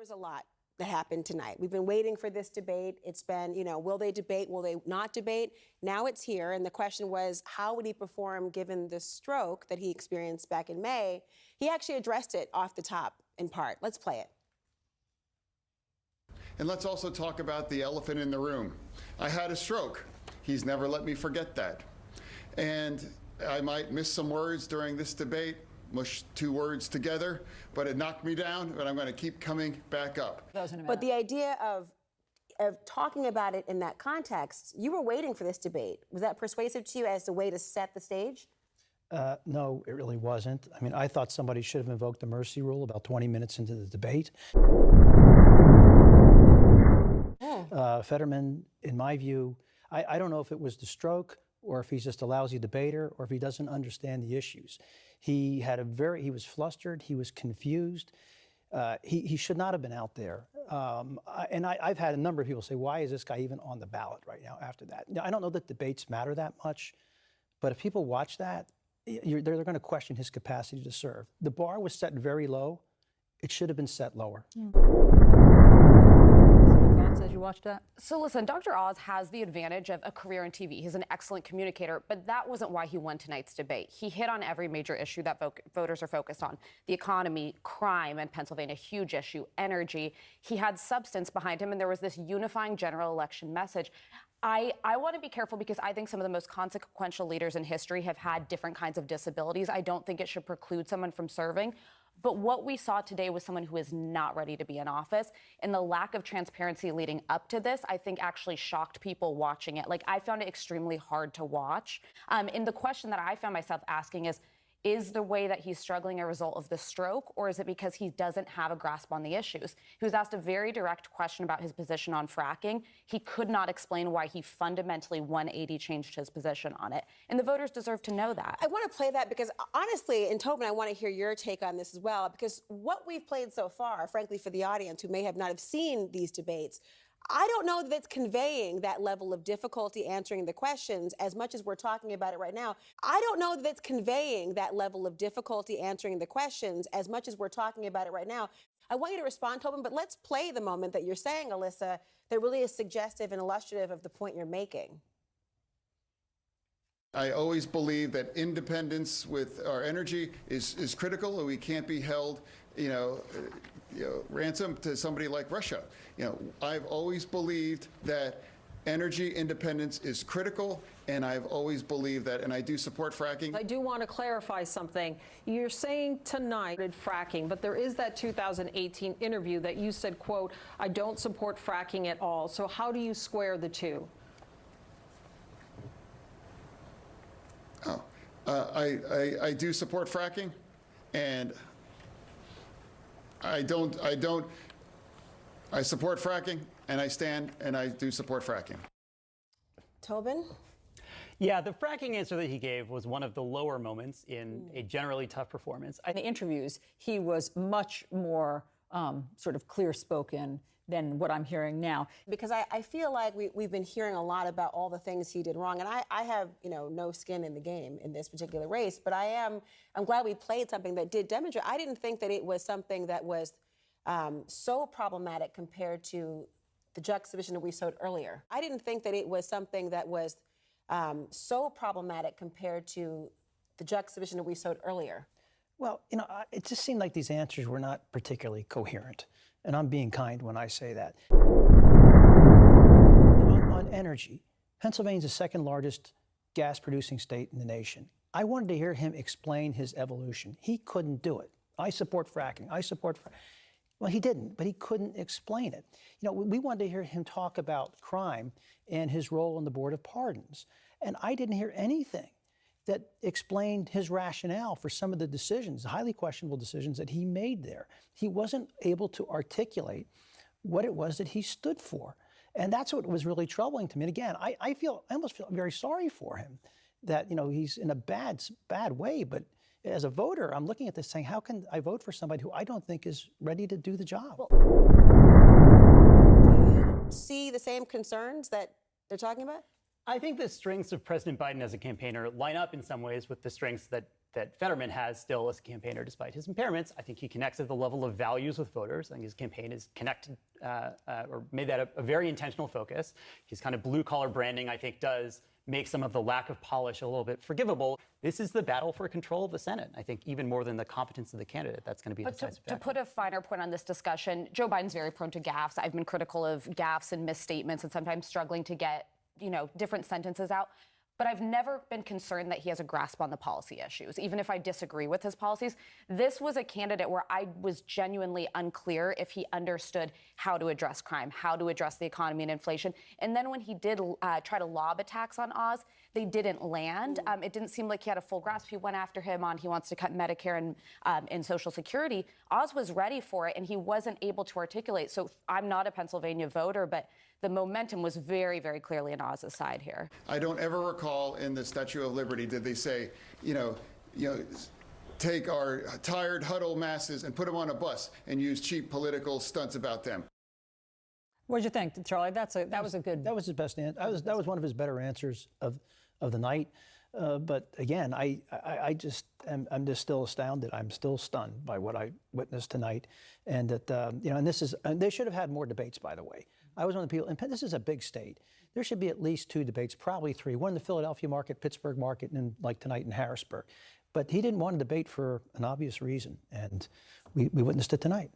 was a lot that happened tonight. We've been waiting for this debate. It's been, will they debate? Will they not debate? Now it's here. And the question was, how would he perform given the stroke that he experienced back in May? He actually addressed it off the top in part. Let's play it. And let's also talk about the elephant in the room. I had a stroke. He's never let me forget that. And I might miss some words during this debate, mush two words together, but it knocked me down, but I'm going to keep coming back up. But the idea of talking about it in that context, you were waiting for this debate. Was that persuasive to you as a way to set the stage? No, it really wasn't. I mean, I thought somebody should have invoked the mercy rule about 20 minutes into the debate. Fetterman, in my view, I don't know if it was the stroke or if he's just a lousy debater or if he doesn't understand the issues. He was flustered, he was confused. He should not have been out there. And I've had a number of people say, why is this guy even on the ballot right now after that? Now, I don't know that debates matter that much, but if people watch that, they're going to question his capacity to serve. The bar was set very low. It should have been set lower. As you watched that? So listen, Dr. Oz has the advantage of a career in TV. He's an excellent communicator, but that wasn't why he won tonight's debate. He hit on every major issue that voters are focused on. The economy, crime in Pennsylvania, huge issue, energy. He had substance behind him, and there was this unifying general election message. I want to be careful because I think some of the most consequential leaders in history have had different kinds of disabilities. I don't think it should preclude someone from serving. But what we saw today was someone who is not ready to be in office. And the lack of transparency leading up to this, I think actually shocked people watching it. Like, I found it extremely hard to watch. And the question that I found myself asking is the way that he's struggling a result of the stroke, or is it because he doesn't have a grasp on the issues? He was asked a very direct question about his position on fracking. He could not explain why he fundamentally 180 changed his position on it. And the voters deserve to know that. I want to play that because honestly, and Tobin, I want to hear your take on this as well, because what we've played so far, frankly, for the audience who may not have seen these debates, I don't know that it's conveying that level of difficulty answering the questions as much as we're talking about it right now. I don't know that it's conveying that level of difficulty answering the questions as much as we're talking about it right now. I want you to respond, Tobin, but let's play the moment that you're saying, Alyssa, that really is suggestive and illustrative of the point you're making. I always believe that independence with our energy is critical, and we can't be held, ransom to somebody like Russia. I've always believed that energy independence is critical, and I've always believed that, and I do support fracking. I do want to clarify something. You're saying tonight fracking, but there is that 2018 interview that you said, quote, I don't support fracking at all. So how do you square the two? I do support fracking, and I support fracking, and I do support fracking. Tobin? Yeah, the fracking answer that he gave was one of the lower moments in a generally tough performance. In the interviews, he was much more sort of clear-spoken than what I'm hearing now. Because I feel like we've been hearing a lot about all the things he did wrong, and I have no skin in the game in this particular race, but I'm glad we played something that did demonstrate. I didn't think that it was something that was so problematic compared to the juxtaposition that we showed earlier. I didn't think that it was something that was so problematic compared to the juxtaposition that we showed earlier. Well, it just seemed like these answers were not particularly coherent. And I'm being kind when I say that. On energy, Pennsylvania's the second largest gas producing state in the nation. I wanted to hear him explain his evolution. He couldn't do it. I support fracking. Well, he didn't, but he couldn't explain it. We wanted to hear him talk about crime and his role on the Board of Pardons. And I didn't hear anything that explained his rationale for some of the decisions, highly questionable decisions that he made there. He wasn't able to articulate what it was that he stood for. And that's what was really troubling to me. And again, I almost feel very sorry for him that, he's in a bad way. But as a voter, I'm looking at this saying, how can I vote for somebody who I don't think is ready to do the job? Do you see the same concerns that they're talking about? I think the strengths of President Biden as a campaigner line up in some ways with the strengths that that Fetterman has still as a campaigner, despite his impairments. I think he connects at the level of values with voters. I think his campaign is connected or made that a very intentional focus. His kind of blue-collar branding, I think, does make some of the lack of polish a little bit forgivable. This is the battle for control of the Senate. I think even more than the competence of the candidate, that's going to be a decisive to put a finer point on this discussion, Joe Biden's very prone to gaffes. I've been critical of gaffes and misstatements and sometimes struggling to get, different sentences out. But I've never been concerned that he has a grasp on the policy issues, even if I disagree with his policies. This was a candidate where I was genuinely unclear if he understood how to address crime, how to address the economy and inflation. And then when he did try to lob attacks on Oz, they didn't land. It didn't seem like he had a full grasp. He went after him on he wants to cut Medicare and Social Security. Oz was ready for it, and he wasn't able to articulate. So I'm not a Pennsylvania voter, but the momentum was very, very clearly on Oz's side here. I don't ever recall in the Statue of Liberty did they say, take our tired, huddled masses and put them on a bus and use cheap political stunts about them. What did you think, Charlie? That was a good. That was his best answer. That was one of his better answers of the night. But again, I'm just still astounded. I'm still stunned by what I witnessed tonight, and that and they should have had more debates. By the way, I was one of the people. And this is a big state. There should be at least 2 debates, probably 3. One in the Philadelphia market, Pittsburgh market, and like tonight in Harrisburg. But he didn't want to debate for an obvious reason, and we witnessed it tonight.